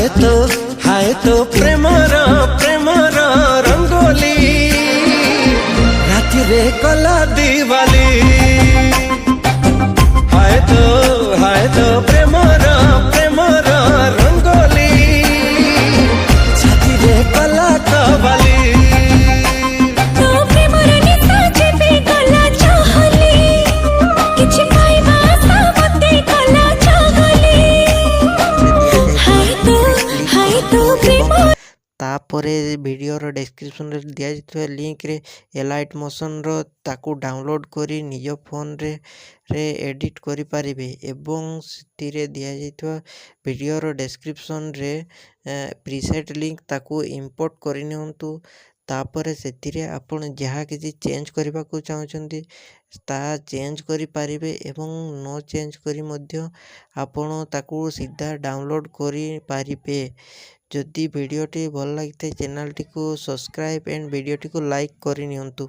हाय तो प्रेमर रंगोली राति रे कला दिवाली। हाय तो प्रेमर रंगोली छाती रे कला कवाली। तापरे वीडियोर डिस्क्रिप्शन रे दिया जाइଥିବା लिंक रे एलाइट मोशन रो ताकू डाउनलोड करी निज फोन रे एडिट करि परिबे एवं सितिरे दिया जाइଥିବା वीडियोर डिस्क्रिप्शन रे प्रीसेट लिंक ताकू इंपोर्ट करि नियंतु। तापरे सेतिरे आपण जहाँ किसी चेंज करबा को चाहछंती ता चेंज करि परिबे एवं नो चेंज करी मध्य आपण ताकू सीधा डाउनलोड करि परिबे। जदि वीडियोटी भल लगी चैनल टी को सब्सक्राइब एंड वीडियोटी को लाइक करि नियंतु।